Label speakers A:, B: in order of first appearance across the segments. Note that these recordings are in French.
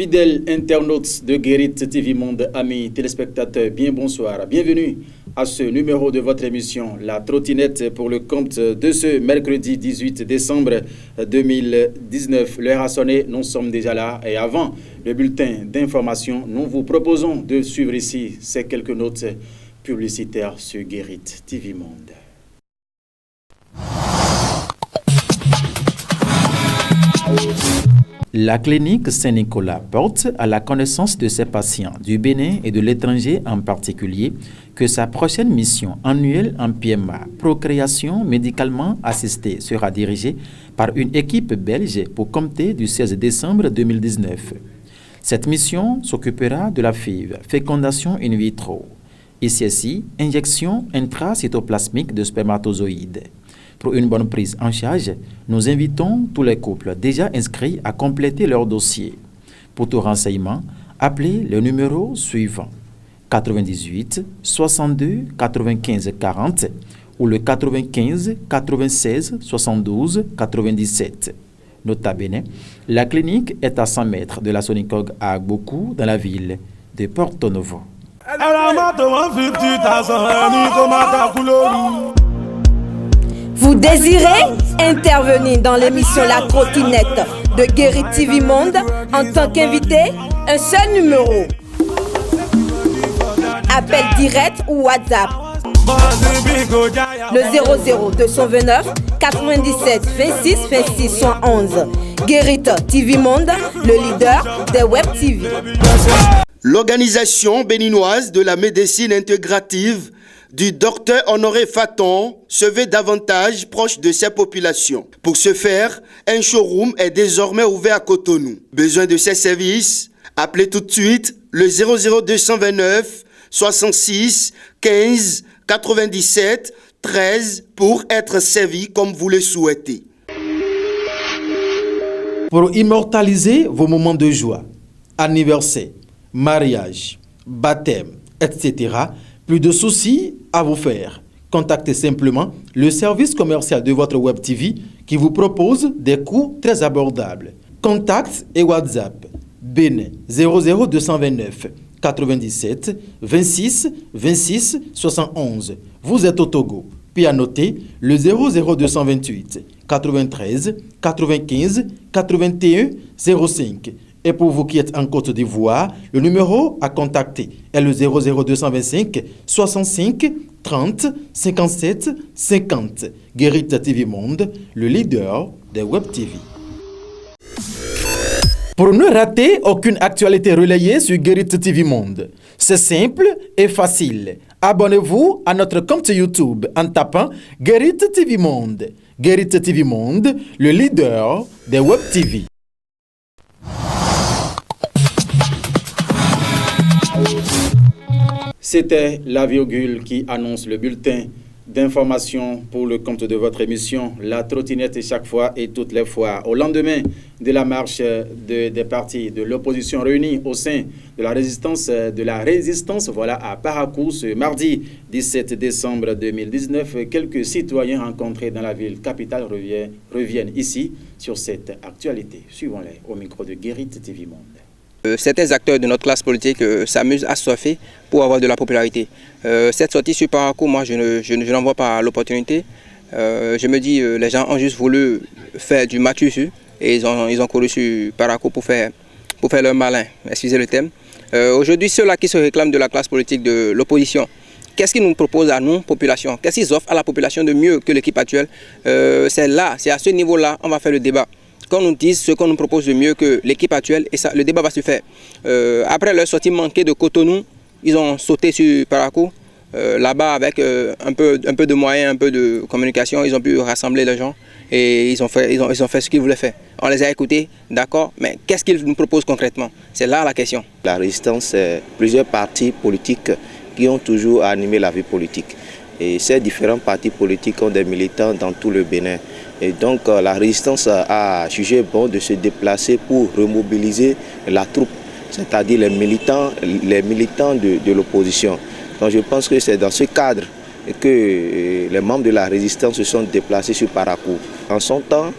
A: Fidèles internautes de Guérit TV Monde, amis téléspectateurs, bien bonsoir. Bienvenue à ce numéro de votre émission, La Trottinette, pour le compte de ce mercredi 18 décembre 2019. L'heure a sonné, nous sommes déjà là. Et avant le bulletin d'information, nous vous proposons de suivre ici ces quelques notes publicitaires sur Guérit TV Monde. La clinique Saint-Nicolas porte à la connaissance de ses patients du Bénin et de l'étranger en particulier que sa prochaine mission annuelle en PMA, procréation médicalement assistée, sera dirigée par une équipe belge pour compter du 16 décembre 2019. Cette mission s'occupera de la FIV, fécondation in vitro, ICSI, injection intracytoplasmique de spermatozoïdes. Pour une bonne prise en charge, nous invitons tous les couples déjà inscrits à compléter leur dossier. Pour tout renseignement, appelez le numéro suivant 98 62 95 40 ou le 95 96 72 97. Nota bene, la clinique est à 100 mètres de la Sonicogue à Agbokou dans la ville de Porto Novo.
B: Vous désirez intervenir dans l'émission La Trottinette de Guérit TV Monde en tant qu'invité? Un seul numéro. Appel direct ou WhatsApp. Le 00 229 97 26 26 111. Guérit TV Monde, le leader des web TV.
C: L'organisation béninoise de la médecine intégrative du docteur Honoré Faton se veut davantage proche de ces populations. Pour ce faire, un showroom est désormais ouvert à Cotonou. Besoin de ces services? Appelez tout de suite le 00229 66 15 97 13 pour être servi comme vous le souhaitez.
A: Pour immortaliser vos moments de joie, anniversaire, mariage, baptême, etc., plus de soucis à vous faire. Contactez simplement le service commercial de votre Web TV qui vous propose des coûts très abordables. Contact et WhatsApp Bénin 00229 97 26 26 71. Vous êtes au Togo. Puis à noter le 00228 93 95 81 05. Et pour vous qui êtes en Côte d'Ivoire, le numéro à contacter est le 00225 65 30 57 50. Guérit TV Monde, le leader des Web TV. Pour ne rater aucune actualité relayée sur Guérit TV Monde, c'est simple et facile. Abonnez-vous à notre compte YouTube en tapant Guérit TV Monde. Guérit TV Monde, le leader des Web TV. C'était la virgule qui annonce le bulletin d'information pour le compte de votre émission La Trottinette chaque fois et toutes les fois. Au lendemain de la marche des partis de l'opposition réunis au sein de la résistance, voilà à Parakou ce mardi 17 décembre 2019, quelques citoyens rencontrés dans la ville capitale reviennent ici sur cette actualité. Suivons-les au micro de Guérit TV Monde.
D: Certains acteurs de notre classe politique s'amusent à surfer pour avoir de la popularité. Cette sortie sur Parakou, moi je n'en vois pas l'opportunité. Je me dis les gens ont juste voulu faire du match dessus et ils ont couru sur Parakou pour faire leur malin, excusez le terme. Aujourd'hui, ceux-là qui se réclament de la classe politique de l'opposition, qu'est-ce qu'ils nous proposent à nous, population? Qu'est-ce qu'ils offrent à la population de mieux que l'équipe actuelle? C'est à ce niveau-là on va faire le débat. Qu'on nous dise ce qu'on nous propose de mieux que l'équipe actuelle et ça, le débat va se faire. Après leur sortie manquée de Cotonou, ils ont sauté sur Parakou. Là-bas, avec un peu de moyens, un peu de communication, ils ont pu rassembler les gens et ils ont fait ce qu'ils voulaient faire. On les a écoutés, d'accord, mais qu'est-ce qu'ils nous proposent concrètement? C'est là la question.
E: La résistance, c'est plusieurs partis politiques qui ont toujours animé la vie politique. Et ces différents partis politiques ont des militants dans tout le Bénin. Et donc la résistance a jugé bon de se déplacer pour remobiliser la troupe, c'est-à-dire les militants de l'opposition. Donc je pense que c'est dans ce cadre que les membres de la résistance se sont déplacés sur Parakou. En son temps,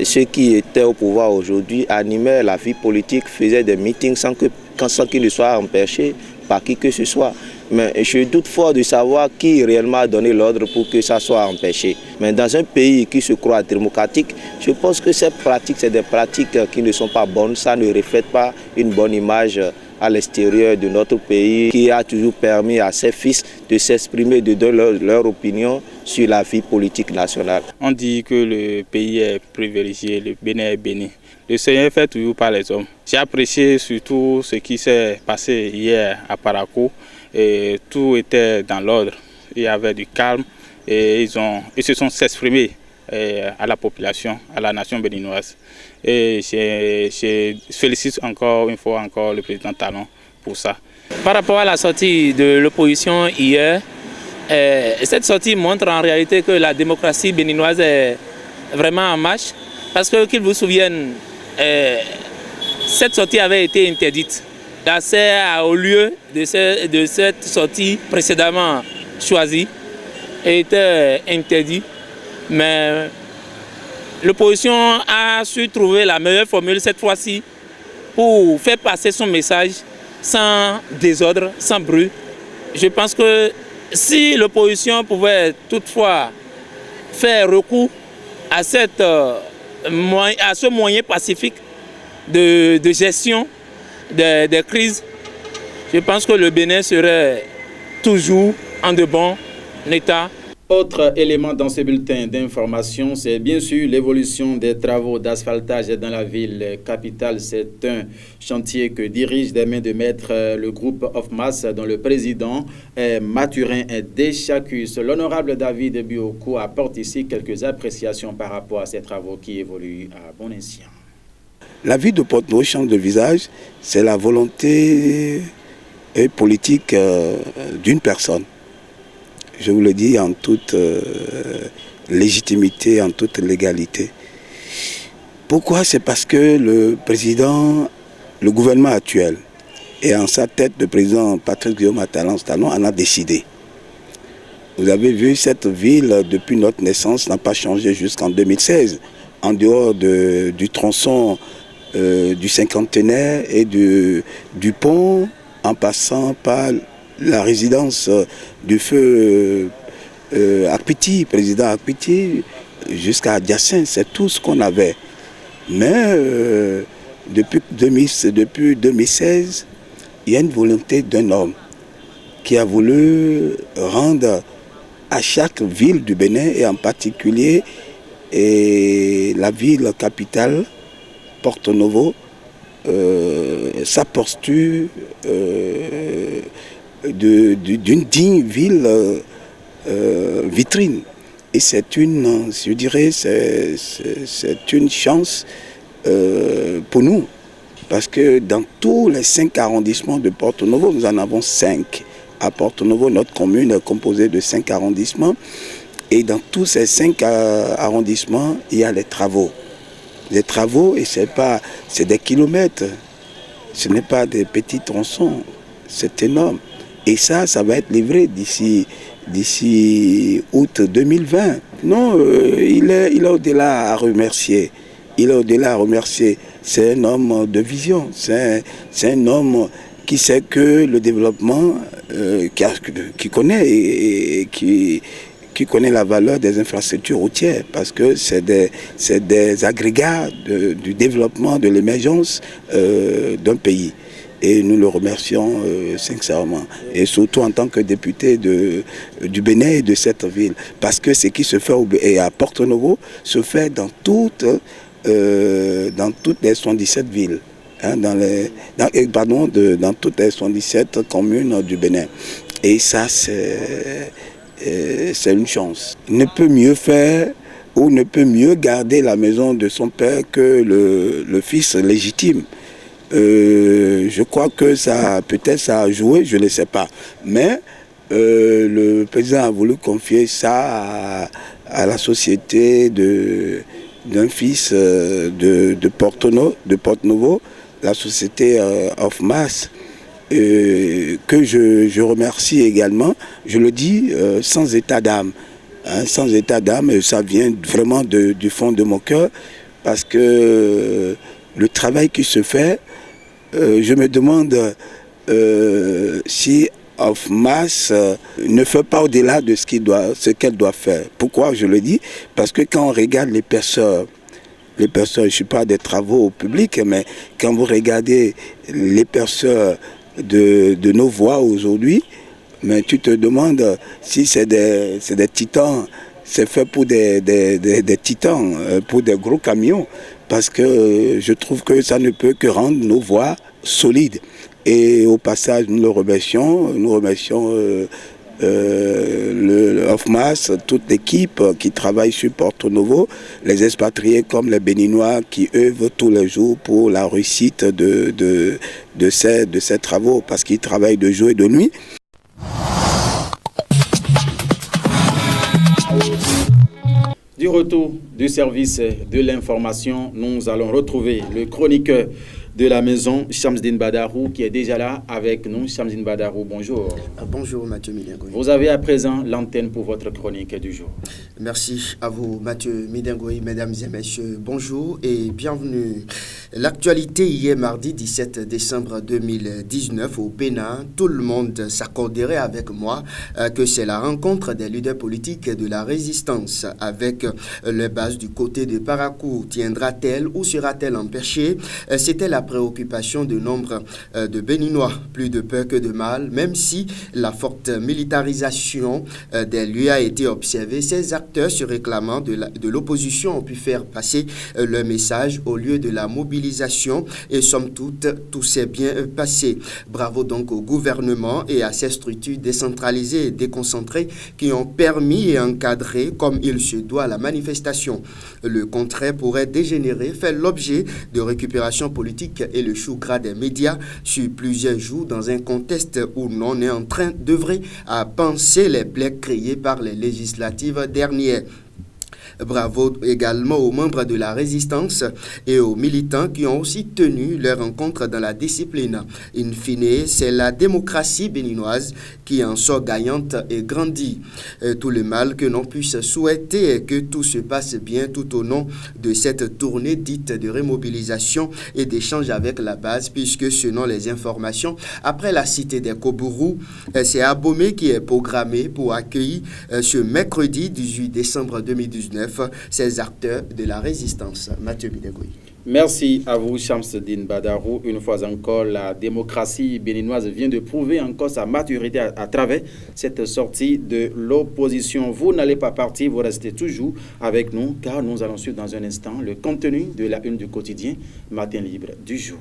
E: ceux qui étaient au pouvoir aujourd'hui animaient la vie politique, faisaient des meetings sans qu'ils ne soient empêchés par qui que ce soit. Mais je doute fort de savoir qui réellement a donné l'ordre pour que ça soit empêché. Mais dans un pays qui se croit démocratique, je pense que ces pratiques, c'est des pratiques qui ne sont pas bonnes. Ça ne reflète pas une bonne image à l'extérieur de notre pays, qui a toujours permis à ses fils de s'exprimer, de donner leur opinion sur la vie politique nationale.
F: On dit que le pays est privilégié, le Bénin est béni. Le Seigneur fait toujours par les hommes. J'ai apprécié surtout ce qui s'est passé hier à Parakou. Et tout était dans l'ordre. Il y avait du calme et ils se sont exprimés à la population, à la nation béninoise. Et je félicite encore une fois le président Talon pour ça.
G: Par rapport à la sortie de l'opposition hier, cette sortie montre en réalité que la démocratie béninoise est vraiment en marche. Parce que, qu'ils vous souviennent, cette sortie avait été interdite. L'accès au lieu de cette sortie précédemment choisie était interdit. Mais l'opposition a su trouver la meilleure formule cette fois-ci pour faire passer son message sans désordre, sans bruit. Je pense que si l'opposition pouvait toutefois faire recours à ce moyen pacifique de gestion des crises, je pense que le Bénin serait toujours en de bon état.
A: Autre élément dans ce bulletin d'information, c'est bien sûr l'évolution des travaux d'asphaltage dans la ville capitale. C'est un chantier que dirige des mains de maître le groupe OFMAS, dont le président est Mathurin Deschacus. L'honorable David Biokou apporte ici quelques appréciations par rapport à ces travaux qui évoluent à bon escient.
H: La ville de Porto-Novo change de visage, c'est la volonté politique d'une personne. Je vous le dis en toute légitimité, en toute légalité. Pourquoi? C'est parce que le gouvernement actuel, et en sa tête le président Patrice Guillaume Talon en a décidé. Vous avez vu, cette ville, depuis notre naissance, n'a pas changé jusqu'en 2016. En dehors du tronçon du cinquantenaire et du pont, en passant par la résidence du feu Akpiti, président Akpiti, jusqu'à Diassens, c'est tout ce qu'on avait. Mais depuis 2016, il y a une volonté d'un homme qui a voulu rendre à chaque ville du Bénin, et en particulier la ville capitale, Porto-Novo, sa posture d'une digne ville vitrine. Et c'est une chance pour nous. Parce que dans tous les 5 arrondissements de Porto-Novo, nous en avons 5. À Porto-Novo, notre commune est composée de 5 arrondissements. Et dans tous ces 5 arrondissements, il y a les travaux. Les travaux, et c'est des kilomètres. Ce n'est pas des petits tronçons. C'est énorme. Et ça va être livré d'ici août 2020. Non, il est au-delà à remercier. Il est au-delà à remercier. C'est un homme de vision. C'est un homme qui sait que le développement, qui connaît et qui connaît la valeur des infrastructures routières, parce que c'est des agrégats du développement, de l'émergence d'un pays. Et nous le remercions sincèrement, et surtout en tant que député du Bénin et de cette ville, parce que ce qui se fait à Porto-Novo se fait dans toutes les 77 villes, hein, dans toutes les 77 communes du Bénin. Et ça, c'est une chance. Ne peut mieux faire ou ne peut mieux garder la maison de son père que le fils légitime. Je crois que peut-être ça a joué, je ne sais pas. Mais le président a voulu confier ça à la société d'un fils de Porto-Novo, la société OFMAS, que je remercie également. Je le dis sans état d'âme. Hein, sans état d'âme, ça vient vraiment du fond de mon cœur. parce que le travail qui se fait, je me demande si OFMAS ne fait pas au-delà de ce qu'elle doit faire. Pourquoi je le dis? Parce que quand on regarde les perceurs, je ne suis pas des travaux publics, mais quand vous regardez les perceurs de nos voies aujourd'hui, mais tu te demandes si c'est des titans, c'est fait pour des titans, pour des gros camions, parce que je trouve que ça ne peut que rendre nos voies solides. Et au passage, nous remercions le OFMAS, toute l'équipe qui travaille sur Porto Novo, les expatriés comme les Béninois qui œuvrent tous les jours pour la réussite de ces travaux, parce qu'ils travaillent de jour et de nuit.
A: Du retour du service de l'information, nous allons retrouver le chroniqueur de la maison, Shamsdine Badarou, qui est déjà là avec nous. Shamsdine Badarou, bonjour.
C: Bonjour Mathieu Midengoy.
A: Vous avez à présent l'antenne pour votre chronique du jour.
C: Merci à vous Mathieu Midengoy, mesdames et messieurs, bonjour et bienvenue. L'actualité hier mardi 17 décembre 2019 au Bénin, tout le monde s'accorderait avec moi que c'est la rencontre des leaders politiques de la résistance avec les bases du côté de Parakou. Tiendra-t-elle ou sera-t-elle empêchée? C'était la préoccupation de nombre de Béninois. Plus de peur que de mal, même si la forte militarisation des lieux a été observée, ces acteurs se réclamant de l'opposition ont pu faire passer leur message au lieu de la mobilisation et somme toute, tout s'est bien passé. Bravo donc au gouvernement et à ces structures décentralisées et déconcentrées qui ont permis et encadré comme il se doit la manifestation. Le contraire pourrait dégénérer, faire l'objet de récupération politique et le chou gras des médias sur plusieurs jours dans un contexte où l'on est en train d'œuvrer à penser les plaies créées par les législatives dernières. Bravo également aux membres de la résistance et aux militants qui ont aussi tenu leur rencontre dans la discipline. In fine, c'est la démocratie béninoise qui en sort gagnante et grandit. Tout le mal que l'on puisse souhaiter est que tout se passe bien tout au long de cette tournée dite de remobilisation et d'échange avec la base, puisque selon les informations, après la cité des Kobourou, c'est Abomey qui est programmé pour accueillir ce mercredi 18 décembre 2019 ces acteurs de la résistance. Mathieu Midengoy.
A: Merci à vous, Shamsdine Badarou. Une fois encore, la démocratie béninoise vient de prouver encore sa maturité à travers cette sortie de l'opposition. Vous n'allez pas partir, vous restez toujours avec nous, car nous allons suivre dans un instant le contenu de la une du quotidien Matin Libre du jour.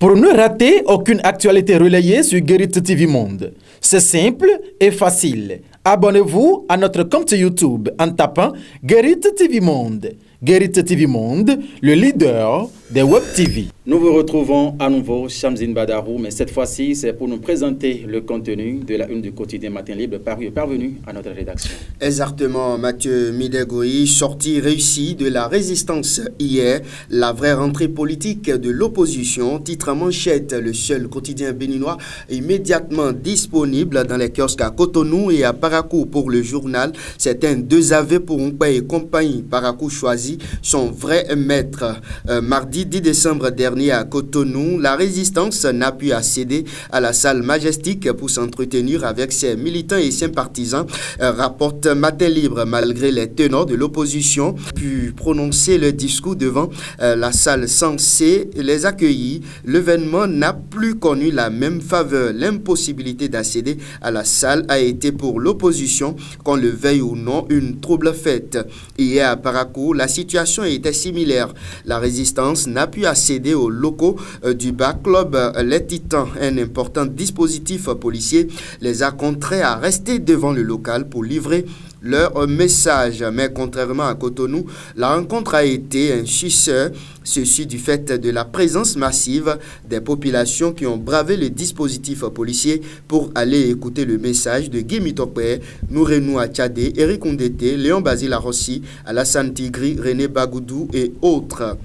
A: Pour ne rater aucune actualité relayée sur Guérit TV Monde, c'est simple et facile. Abonnez-vous à notre compte YouTube en tapant Guérit TV Monde. Guérit TV Monde, le leader des Web TV. Nous vous retrouvons à nouveau, Shamsdine Badarou, mais cette fois-ci, c'est pour nous présenter le contenu de la une du quotidien Matin Libre parvenu à notre rédaction.
C: Exactement, Mathieu Midengoy, sortie réussie de la résistance hier, la vraie rentrée politique de l'opposition, titre en manchette, le seul quotidien béninois immédiatement disponible dans les kiosques à Cotonou et à Parakou pour le journal. C'est un 2AV pour Nkpa et compagnie. Parakou choisit son vrai maître. Mardi 10 décembre dernier à Cotonou, la résistance n'a pu accéder à la salle Majestic pour s'entretenir avec ses militants et ses partisans, rapporte Matin Libre. Malgré les tenants de l'opposition pu prononcer le discours devant la salle censée les accueillir, l'événement n'a plus connu la même faveur. L'impossibilité d'accéder à la salle a été pour l'opposition, qu'on le veuille ou non, une trouble fête. Hier à Parakou, la situation était similaire. La résistance n'a pu accéder aux locaux du Bac Club Les Titans. Un important dispositif policier les a contraints à rester devant le local pour livrer leur message. Mais contrairement à Cotonou, la rencontre a été un succès, ceci du fait de la présence massive des populations qui ont bravé le dispositif policier pour aller écouter le message de Guy Mitopé, Nourenou Achadé, Eric Ondete, Léon Basile Rossi, Alassane Tigri, René Bagoudou et autres.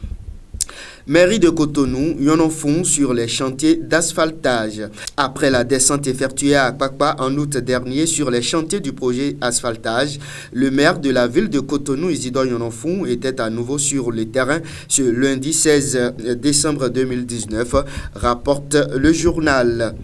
C: Mairie de Cotonou, y'en ont fond sur les chantiers d'asphaltage. Après la descente effectuée à Akpakpa en août dernier sur les chantiers du projet asphaltage, le maire de la ville de Cotonou, Isidore Yononfou, était à nouveau sur le terrain ce lundi 16 décembre 2019, rapporte le journal.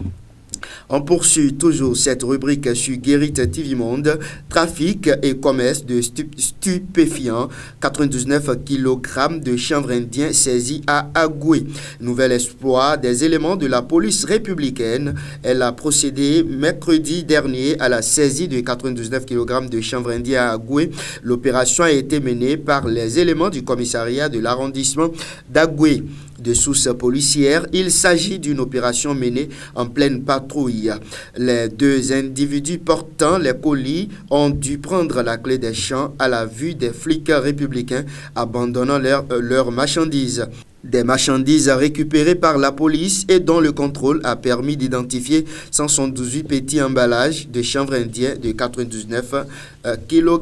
C: On poursuit toujours cette rubrique sur Guérit TV Monde. Trafic et commerce de stupéfiants. 99 kg de chanvre indien saisis à Agoué. Nouvel espoir des éléments de la police républicaine. Elle a procédé mercredi dernier à la saisie de 99 kg de chanvre indien à Agoué. L'opération a été menée par les éléments du commissariat de l'arrondissement d'Agoué. De sources policières, il s'agit d'une opération menée en pleine patrouille. Les deux individus portant les colis ont dû prendre la clé des champs à la vue des flics républicains abandonnant leurs marchandises. Des marchandises récupérées par la police et dont le contrôle a permis d'identifier 178 petits emballages de chanvre indien de 99 kg.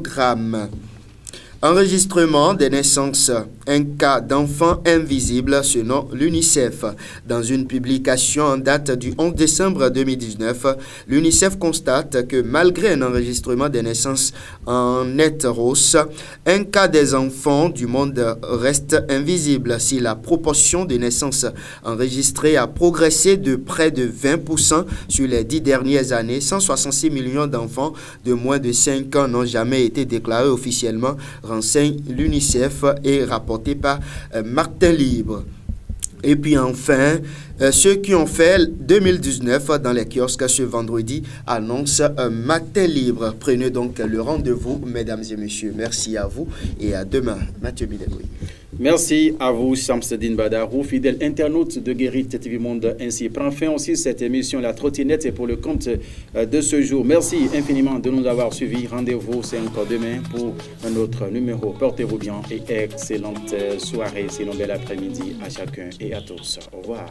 C: Enregistrement des naissances. Un cas d'enfant invisible selon l'UNICEF. Dans une publication en date du 11 décembre 2019, l'UNICEF constate que malgré un enregistrement des naissances en nette hausse, un cas des enfants du monde reste invisible. Si la proportion des naissances enregistrées a progressé de près de 20% sur les 10 dernières années, 166 millions d'enfants de moins de 5 ans n'ont jamais été déclarés officiellement, renseigne l'UNICEF et rapporté par Martin Libre. Et puis enfin, ceux qui ont fait 2019 dans les kiosques ce vendredi annoncent un matin libre. Prenez donc le rendez-vous, mesdames et messieurs. Merci à vous et à demain. Mathieu Bidegoui.
A: Merci à vous, Samsedine Badarou, fidèle internaute de Guérit TV Monde. Ainsi prend fin aussi cette émission La Trottinette et pour le compte de ce jour. Merci infiniment de nous avoir suivis. Rendez-vous, c'est encore demain pour un autre numéro. Portez-vous bien et excellente soirée, sinon bel après-midi à chacun et à tous. Au revoir.